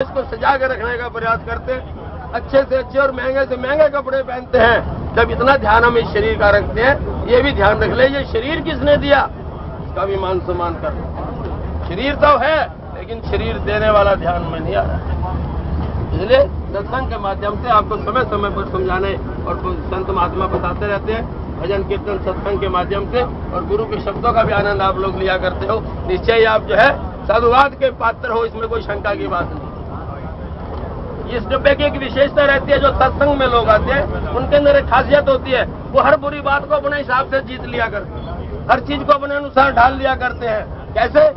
इसको सजा के रखने का प्रयास करते हैं, अच्छे से अच्छे और महंगे से महंगे कपड़े पहनते हैं। जब इतना ध्यान हम इस शरीर का रखते हैं, ये भी ध्यान रख ले ये शरीर किसने दिया, इसका भी मान सम्मान कर। शरीर तो है लेकिन शरीर देने वाला ध्यान में नहीं आ रहा। इसलिए सत्संग के माध्यम से आपको समय समय पर समझाने और संत महात्मा बताते रहते हैं, भजन कीर्तन सत्संग के माध्यम से, और गुरु के शब्दों का भी आनंद आप लोग लिया करते हो। निश्चय ही आप जो है साधुवाद के पात्र हो, इसमें कोई शंका की बात नहीं। इस डब्बे की एक विशेषता रहती है, जो सत्संग में लोग आते हैं उनके अंदर एक खासियत होती है, वो हर बुरी बात को अपने हिसाब से जीत लिया करते हैं, हर चीज को अपने अनुसार ढाल लिया करते हैं। कैसे?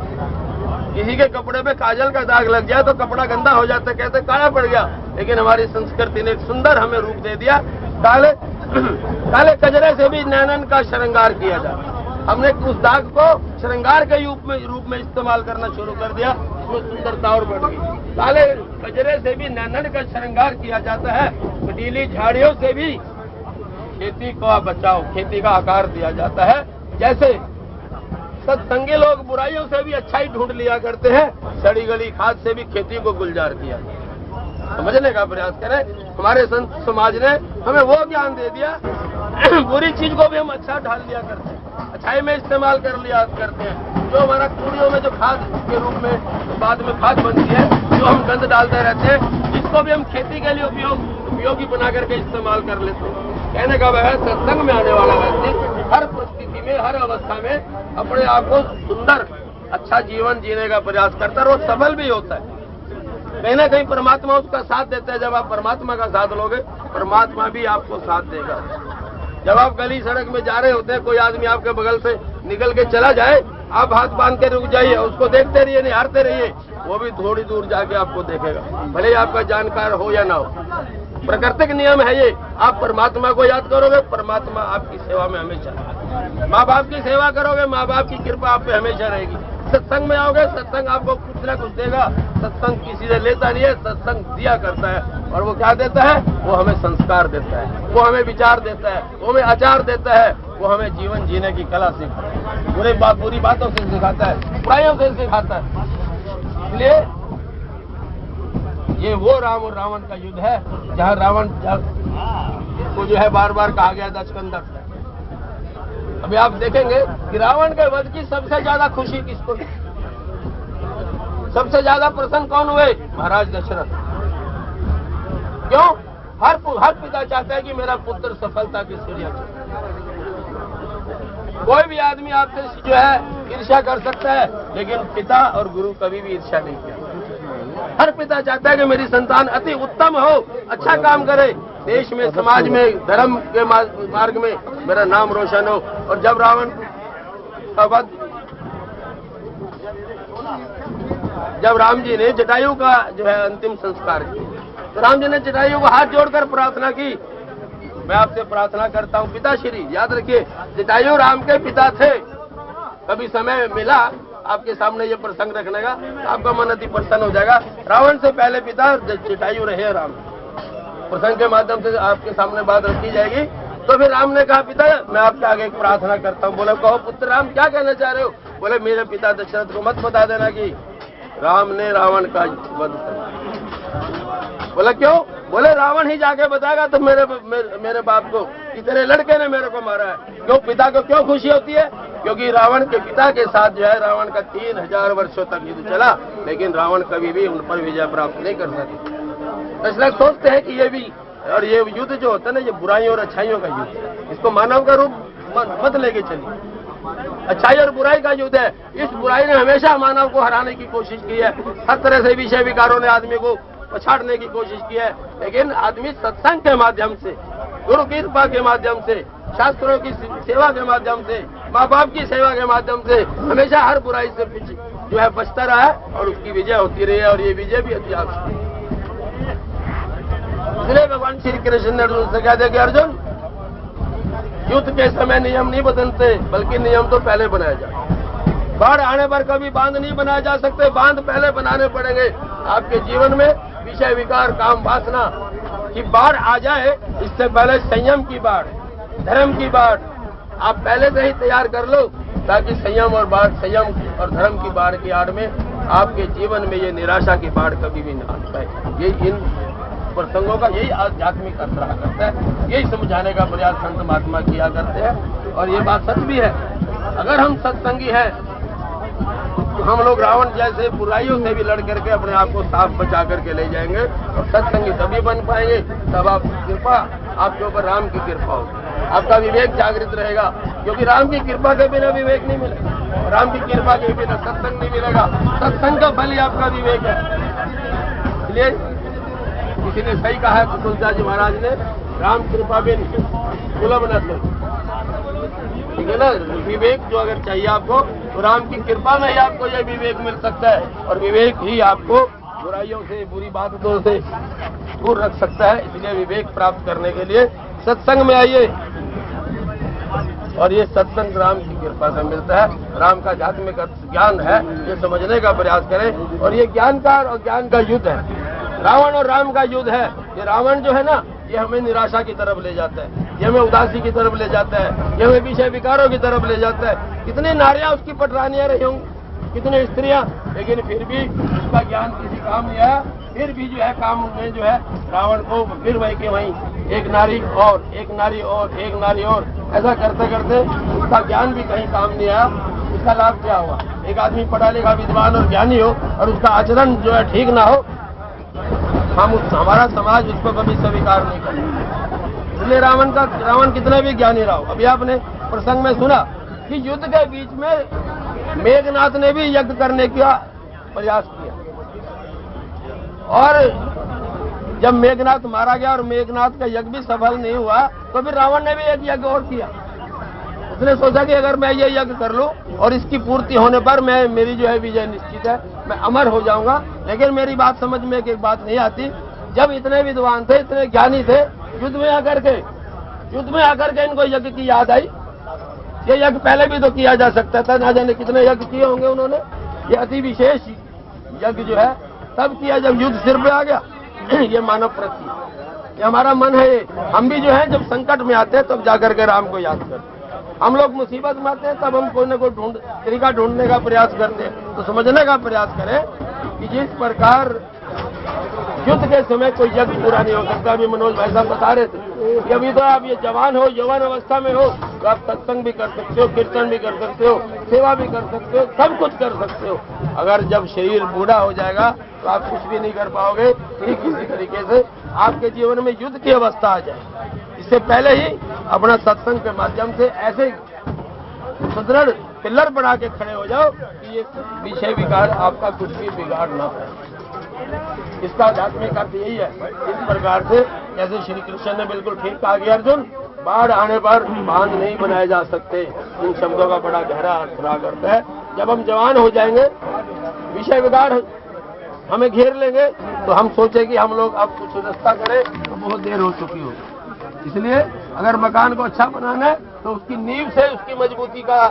किसी के कपड़े पे काजल का दाग लग जाए तो कपड़ा गंदा हो जाता है, कहते काला पड़ गया। लेकिन हमारी संस्कृति ने एक सुंदर हमें रूप दे दिया, काले काले कजरे से भी नैनन का श्रृंगार किया जाए। हमने उस दाग को श्रृंगार के रूप में इस्तेमाल करना शुरू कर दिया, उसमें सुंदरता और बढ़ गई। काले कजरे से भी नैनन का श्रृंगार किया जाता है, कटीली झाड़ियों से भी खेती को बचाओ, खेती का आकार दिया जाता है। जैसे सत्संगी लोग बुराइयों से भी अच्छाई ढूंढ लिया करते हैं, सड़ी गली खाद से भी खेती को गुलजार किया। समझने का प्रयास करें। हमारे संत समाज ने हमें वो ज्ञान दे दिया, बुरी चीज को भी हम अच्छा ढाल लिया करते हैं, अच्छाई में इस्तेमाल कर लिया करते हैं। जो हमारा कूड़ियों में जो खाद के रूप में बाद में खाद बनती है, जो हम गंद डालते रहते हैं, इसको भी हम खेती के लिए उपयोगी बना करके इस्तेमाल कर लेते हैं। कहने का वह सत्संग में आने वाला व्यक्ति हर परिस्थिति में, हर अवस्था में अपने आप को सुंदर अच्छा जीवन जीने का प्रयास करता है और वो सफल भी होता है। कहीं ना कहीं परमात्मा उसका साथ देता है। जब आप परमात्मा का साथ लोगे, परमात्मा भी आपको साथ देगा। जब आप गली सड़क में जा रहे होते हैं, कोई आदमी आपके बगल से निकल के चला जाए, आप हाथ बांध के रुक जाइए, उसको देखते रहिए, निहारते रहिए, वो भी थोड़ी दूर जाके आपको देखेगा, भले ही आपका जानकार हो या ना हो। प्राकृतिक नियम है ये। आप परमात्मा को याद करोगे, परमात्मा आपकी सेवा में हमेशा। माँ बाप की सेवा करोगे, माँ बाप की कृपा आप पे हमेशा रहेगी। सत्संग में आओगे, सत्संग आपको कुछ ना कुछ देगा। सत्संग किसी से लेता नहीं है, सत्संग दिया करता है। और वो क्या देता है? वो हमें संस्कार देता है, वो हमें विचार देता है, वो हमें आचार देता है, वो हमें जीवन जीने की कला सिखाता है, बुरी बातों से सिखाता है, बुराइयों से सिखाता है। इसलिए ये वो राम और रावण का युद्ध है, जहाँ रावण को जो है बार बार कहा गया दशकंदर। अभी आप देखेंगे कि रावण के वध की सबसे ज्यादा खुशी किसको? सबसे ज्यादा प्रसन्न कौन हुए? महाराज दशरथ। क्यों? हर पिता चाहता है कि मेरा पुत्र सफलता की सीढ़ियां चढ़े। कोई भी आदमी आपसे जो है ईर्ष्या कर सकता है, लेकिन पिता और गुरु कभी भी ईर्ष्या नहीं किया। हर पिता चाहता है कि मेरी संतान अति उत्तम हो, अच्छा काम करे, देश में, समाज में, धर्म के मार्ग में मेरा नाम रोशन हो। और जब रावण का वध, जब राम जी ने जटायु का जो है अंतिम संस्कार किया, तो राम जी ने जटायु को हाथ जोड़कर प्रार्थना की, मैं आपसे प्रार्थना करता हूँ पिताश्री। याद रखिए, जटायु राम के पिता थे। कभी समय मिला आपके सामने ये प्रसंग रखने का, आपका मन अति प्रसन्न हो जाएगा। रावण से पहले पिता जटायु रहे राम। प्रसंग के माध्यम से आपके सामने बात रखी जाएगी। तो फिर राम ने कहा, पिता मैं आपके आगे एक प्रार्थना करता हूँ। बोले कहो पुत्र राम, क्या कहना चाह रहे हो? बोले मेरे पिता दशरथ को मत बता देना कि राम ने रावण का वध किया। बोला क्यों? बोले रावण ही जाके बताएगा तो मेरे बाप को, इतने लड़के ने मेरे को मारा है। क्यों? पिता को क्यों खुशी होती है? क्योंकि रावण के पिता के साथ जो है रावण का 3000 वर्षों तक युद्ध चला, लेकिन रावण कभी भी उन पर विजय प्राप्त नहीं कर सके। इसलिए सोचते हैं कि ये भी, और ये युद्ध जो होता है ना, ये बुराइयों और अच्छाइयों का युद्ध है। इसको मानव का रूप मत लेके चलिए। अच्छाई और बुराई का युद्ध है। इस बुराई ने हमेशा मानव को हराने की कोशिश की है। हर तरह से विषय विकारों ने आदमी को पछाड़ने की कोशिश की है, लेकिन आदमी सत्संग के माध्यम से, गुरु की कृपा के माध्यम से, शास्त्रों की सेवा के माध्यम से, माँ बाप की सेवा के माध्यम से हमेशा हर बुराई से जो है बचता रहा है, और उसकी विजय होती रही है। और ये विजय भी अति आवश्यक है। इसलिए भगवान श्री कृष्ण ने अर्जुन से कह दिया कि अर्जुन, युद्ध के समय नियम नहीं बदलते, बल्कि नियम तो पहले बनाए जाए। बाढ़ आने पर कभी बांध नहीं बनाए जा सकते, बांध पहले बनाने पड़ेंगे। आपके जीवन में विषय विकार, काम वासना की बाढ़ आ जाए, इससे पहले संयम की बाढ़, धर्म की बाढ़ आप पहले से ही तैयार कर लो। ताकि संयम और धर्म की बाढ़ की आड़ में आपके जीवन में ये निराशा की बाढ़ कभी भी न आ पाए। यही इन प्रसंगों का यही आध्यात्मिक अर्थ रहा करता है, यही समझाने का प्रयास संत महात्मा किया करते हैं। और ये बात सच भी है, अगर हम सत्संगी हैं तो हम लोग रावण जैसे बुराइयों से भी लड़ करके अपने आप को साफ बचा करके ले जाएंगे। और सत्संगी तभी बन पाएंगे तब आपकी कृपा, आपके ऊपर राम की कृपा होगी, आपका विवेक जागृत रहेगा। क्योंकि राम की कृपा के बिना विवेक नहीं मिलेगा, राम की कृपा के बिना सत्संग नहीं मिलेगा। सत्संग का फल ही आपका विवेक है। इसलिए किसी ने सही कहा है तुलसीदास जी महाराज ने, राम कृपा बिन सुलभ न सुलभ। ठीक है ना, विवेक जो अगर चाहिए आपको तो राम की कृपा में ही आपको यह विवेक मिल सकता है। और विवेक ही आपको बुराइयों से, बुरी बातों से दूर रख सकता है। इसलिए विवेक प्राप्त करने के लिए सत्संग में आइए। और ये सत्संग राम की कृपा से मिलता है। राम का आध्यात्मिक ज्ञान है, ये समझने का प्रयास करें। और ये ज्ञान और ज्ञान का युद्ध है, रावण और राम का युद्ध है। ये रावण जो है ना, ये हमें निराशा की तरफ ले जाता है, ये हमें उदासी की तरफ ले जाता है, ये हमें विषय विकारों की तरफ ले जाता है। कितनी नारियां उसकी पटरानियां रही होंगी, कितने स्त्रियां, लेकिन फिर भी उसका ज्ञान किसी काम नहीं आया। फिर भी जो है काम में जो है रावण को फिर वही के वहीं एक नारी और एक नारी और एक नारी और ऐसा करते करते उसका ज्ञान भी कहीं काम नहीं आया। इसका लाभ क्या हुआ? एक आदमी पढ़ा लिखा विद्वान और ज्ञानी हो और उसका आचरण जो है ठीक ना हो, हमारा समाज उसको कभी स्वीकार नहीं करेगा। इसलिए रावण कितना भी ज्ञानी रहा हो। अभी आपने प्रसंग में सुना कि युद्ध के बीच में मेघनाथ ने भी यज्ञ करने का प्रयास किया, और जब मेघनाथ मारा गया और मेघनाथ का यज्ञ भी सफल नहीं हुआ तो फिर रावण ने भी एक यज्ञ और किया। उसने सोचा कि अगर मैं ये यज्ञ कर लूं और इसकी पूर्ति होने पर मेरी जो है विजय निश्चित है, मैं अमर हो जाऊंगा। लेकिन मेरी बात समझ में एक बात नहीं आती, जब इतने विद्वान थे, इतने ज्ञानी थे, युद्ध में आकर के इनको यज्ञ की याद आई। ये यज्ञ पहले भी तो किया जा सकता था, ना जाने कितने यज्ञ किए होंगे उन्होंने। ये अति विशेष यज्ञ जो है तब किया जब युद्ध सिर पे आ गया। ये मानव प्रति, ये हमारा मन है। हम भी जो है जब संकट में आते हैं तब जाकर के राम को याद करते हैं। हम लोग मुसीबत में आते हैं तब हम कोई न कोई तरीका ढूंढने का प्रयास करते हैं। तो समझने का प्रयास करें कि जिस प्रकार युद्ध के समय कोई यज्ञ पूरा नहीं हो सकता। अभी मनोज भाई साहब बता रहे थे कि अभी तो आप ये जवान हो, यौवन अवस्था में हो तो आप सत्संग भी कर सकते हो, कीर्तन भी कर सकते हो, सेवा भी कर सकते हो, सब कुछ कर सकते हो। अगर जब शरीर बूढ़ा हो जाएगा तो आप कुछ भी नहीं कर पाओगे। ठीक इसी तरीके से आपके जीवन में युद्ध की अवस्था आ जाए, इससे पहले ही अपना सत्संग के माध्यम से ऐसे सुदृढ़ पिलर बना के खड़े हो जाओ कि ये विषय विकार आपका कुछ भी बिगाड़ ना पाए। इसका आध्यात्मिक अर्थ यही है। इस प्रकार से जैसे श्री कृष्ण ने बिल्कुल ठीक कहा कि अर्जुन, बाढ़ आने पर बांध नहीं बनाए जा सकते। इन शब्दों का बड़ा गहरा अर्थ रहा करता है। जब हम जवान हो जाएंगे, विषय विकार हमें घेर लेंगे तो हम सोचे कि हम लोग अब कुछ व्यवस्था करें तो बहुत देर हो चुकी होगी। इसलिए अगर मकान को अच्छा बनाना है तो उसकी नींव से उसकी मजबूती का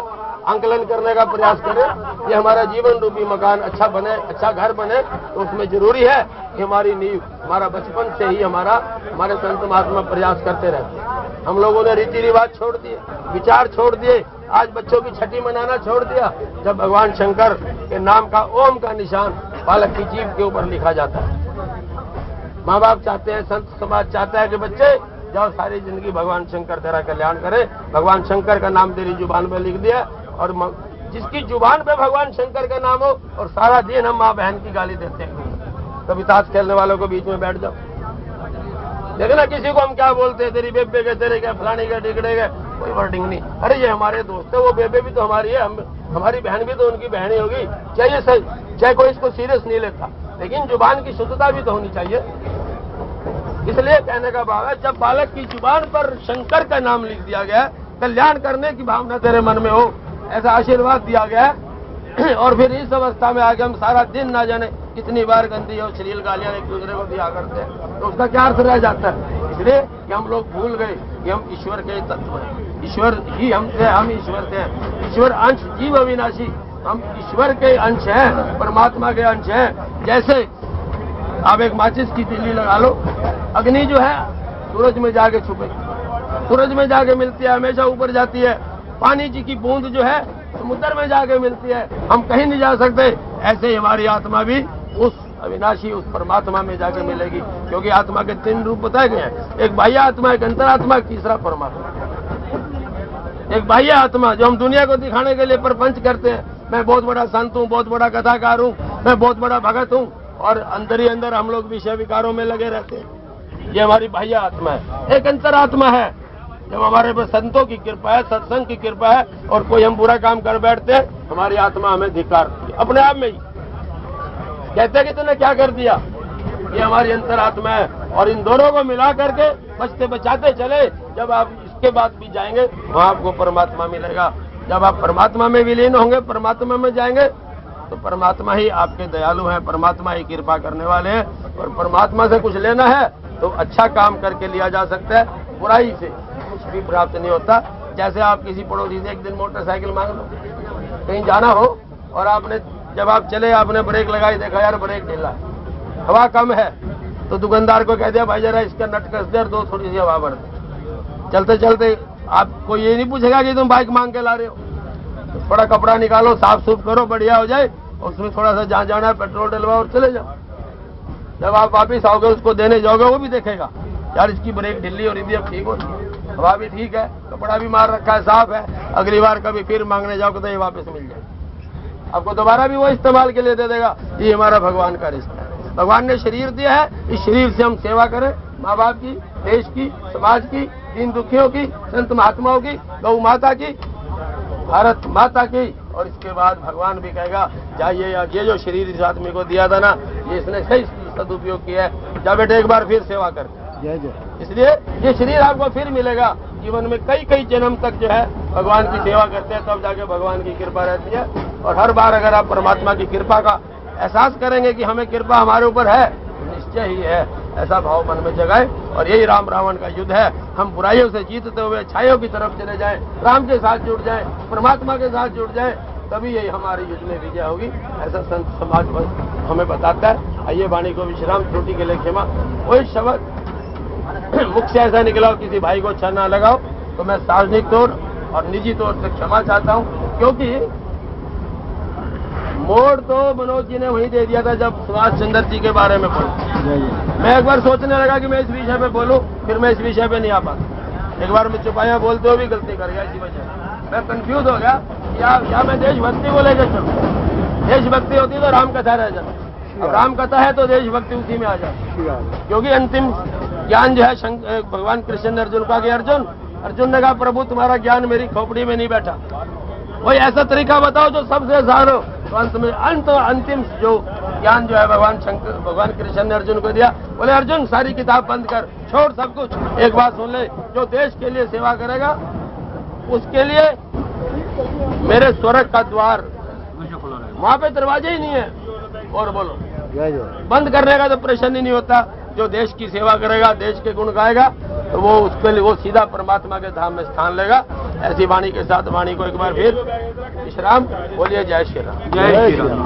आंकलन करने का प्रयास करें। ये हमारा जीवन रूपी मकान अच्छा बने, अच्छा घर बने, तो उसमें जरूरी है कि हमारी नींव, हमारा बचपन से ही हमारे संत महात्मा प्रयास करते रहते। हम लोगों ने रीति रिवाज छोड़ दिए, विचार छोड़ दिए, आज बच्चों की छठी मनाना छोड़ दिया। जब भगवान शंकर के नाम का ओम का निशान बालक की जीभ के ऊपर लिखा जाता है। माँ बाप चाहते हैं, संत समाज चाहता है कि बच्चे जाओ सारी जिंदगी भगवान शंकर तेरा कल्याण करे। भगवान शंकर का नाम तेरी जुबान पे लिख दिया, और जिसकी जुबान पे भगवान शंकर का नाम हो और सारा दिन हम माँ बहन की गाली देते हैं। कभी ताश खेलने वालों को बीच में बैठ जाओ, देखना किसी को हम क्या बोलते हैं, तेरी बेबे के, तेरे के, फलानी के, टिकड़े के, कोई वर्डिंग नहीं। अरे ये हमारे दोस्त है, वो बेबे भी तो हमारी है, हमारी बहन भी तो उनकी बहन ही होगी। चाहिए सही, चाहे कोई इसको सीरियस नहीं लेता, लेकिन जुबान की शुद्धता भी तो होनी चाहिए। इसलिए कहने का भाव है, जब बालक की जुबान पर शंकर का नाम लिख दिया गया, कल्याण करने की भावना तेरे मन में हो, ऐसा आशीर्वाद दिया गया, और फिर इस अवस्था में आके हम सारा दिन ना जाने कितनी बार गंदी और श्लील गालियां एक दूसरे को दिया करते हैं, तो उसका क्या अर्थ रह जाता है? इसलिए कि हम लोग भूल गए कि हम ईश्वर के तत्व हैं, ईश्वर ही हमसे, हम ईश्वर से हैं। ईश्वर अंश, जीव अविनाशी, हम ईश्वर के अंश हैं, परमात्मा के अंश हैं। जैसे आप एक माचिस की तिल्ली लगा लो, अग्नि जो है सूरज में जाके छुपेगी, सूरज में जाके मिलती है, हमेशा ऊपर जाती है। पानी जी की बूंद जो है समुद्र में जाके मिलती है, हम कहीं नहीं जा सकते, ऐसे ही हमारी आत्मा भी उस अविनाशी उस परमात्मा में जाके मिलेगी। क्योंकि आत्मा के 3 रूप बताए गए हैं, एक बाह्य आत्मा, एक अंतरात्मा, एक तीसरा परमात्मा। एक बाह्य आत्मा जो हम दुनिया को दिखाने के लिए प्रपंच करते हैं, मैं बहुत बड़ा संत हूँ, बहुत बड़ा कथाकार हूँ, मैं बहुत बड़ा भगत हूँ, और अंदर ही अंदर हम लोग विषय विकारों में लगे रहते हैं। ये हमारी बाह्य आत्मा है। एक अंतरात्मा है, जब हमारे पर संतों की कृपा है, सत्संग की कृपा है, और कोई हम बुरा काम कर बैठते हैं, हमारी आत्मा हमें धिक्कारती है अपने आप में ही, कहते हैं कि तूने क्या कर दिया। ये हमारी अंतरात्मा है, और इन दोनों को मिला करके बचते बचाते चले, जब आप इसके बाद भी जाएंगे वहां आपको परमात्मा मिलेगा। जब आप परमात्मा में विलीन होंगे, परमात्मा में जाएंगे, तो परमात्मा ही आपके दयालु हैं, परमात्मा ही कृपा करने वाले हैं। और परमात्मा से कुछ लेना है तो अच्छा काम करके लिया जा सकता है, बुराई से कुछ भी प्राप्त नहीं होता। जैसे आप किसी पड़ोसी से एक दिन मोटरसाइकिल मांग लो, कहीं जाना हो, और आपने जब आप चले आपने ब्रेक लगाई, देखा यार ब्रेक ढीला, हवा कम है, तो दुकानदार को कह दिया भाई जरा इसका नट कस दे और दो थोड़ी सी हवा भर दे। चलते चलते आपको ये नहीं पूछेगा कि तुम बाइक मांग के ला रहे हो, तो थोड़ा कपड़ा निकालो, साफ सुफ करो, बढ़िया हो जाए, और उसमें थोड़ा सा जहाँ जाना है पेट्रोल डलवाओ और चले जाओ। जब आप वापिस आओगे उसको देने जाओगे, वो भी देखेगा यार इसकी ब्रेक ढीली हो रही थी, अब ठीक हो रही है, हवा भी ठीक है, कपड़ा भी मार रखा है, साफ है, अगली बार कभी फिर मांगने जाओगे तो ये वापस मिल जाएगी, आपको दोबारा भी वो इस्तेमाल के लिए दे देगा। ये हमारा भगवान का रिश्ता है। भगवान ने शरीर दिया है, इस शरीर से हम सेवा करें, माँ बाप की, देश की, समाज की, दीन दुखियों की, संत महात्माओं की, गौ माता की, भारत माता की। और इसके बाद भगवान भी कहेगा जाइए, ये जो शरीर इस आदमी को दिया था ना, ये इसने सही सदुपयोग किया है, जा बेटे एक बार फिर सेवा कर। इसलिए ये शरीर आपको फिर मिलेगा। जीवन में कई कई जन्म तक जो है भगवान की सेवा करते हैं, तब जाके भगवान की कृपा रहती है। और हर बार अगर आप परमात्मा की कृपा का एहसास करेंगे कि हमें कृपा हमारे ऊपर है, निश्चय ही है, ऐसा भाव मन में जगाए। और यही राम रावण का युद्ध है, हम बुराइयों से जीतते हुए अच्छाइयों की तरफ चले जाएं, राम के साथ जुड़ जाएं, परमात्मा के साथ जुड़ जाएं, तभी यही हमारे युद्ध में विजय होगी, ऐसा संत समाज हमें बताता है। आइए वाणी को विश्राम, त्रुटि के लिए क्षमा। कोई शब्द मुख से ऐसा निकला हो किसी भाई को अच्छा ना लगाओ तो मैं सार्वजनिक तौर और निजी तौर से क्षमा चाहता हूँ, क्योंकि मोड़ तो मनोज जी ने वहीं दे दिया था जब सुभाष चंद्र जी के बारे में बोला। मैं एक बार सोचने लगा कि मैं इस विषय पे बोलूं, फिर मैं इस विषय पे नहीं आ पाता। एक बार मैं चुपाया बोलते हुए भी गलती कर गया, इसी वजह मैं कंफ्यूज हो गया। या मैं देशभक्ति को लेकर चलूं, देशभक्ति होती तो राम कथा रह जाती, अब राम कथा है तो देशभक्ति उसी में आ जाती, क्योंकि अंतिम ज्ञान जो है भगवान कृष्ण ने अर्जुन को आगे, अर्जुन ने कहा प्रभु तुम्हारा ज्ञान मेरी खोपड़ी में नहीं बैठा, कोई ऐसा तरीका बताओ जो सबसे आसान हो। तो अंत में अंतिम जो ज्ञान जो है भगवान कृष्ण ने अर्जुन को दिया। बोले अर्जुन सारी किताब बंद कर, छोड़ सब कुछ, एक बात सुन ले, जो देश के लिए सेवा करेगा उसके लिए मेरे स्वर्ग का द्वार, वहां पे दरवाजे ही नहीं है, और बोलो बंद करने का तो प्रश्न ही नहीं होता। जो देश की सेवा करेगा, देश के गुण गाएगा, तो वो उसके लिए वो सीधा परमात्मा के धाम में स्थान लेगा। ऐसी वाणी के साथ वाणी को एक बार फिर विश्राम। बोलिए जय श्री राम। जय श्री राम।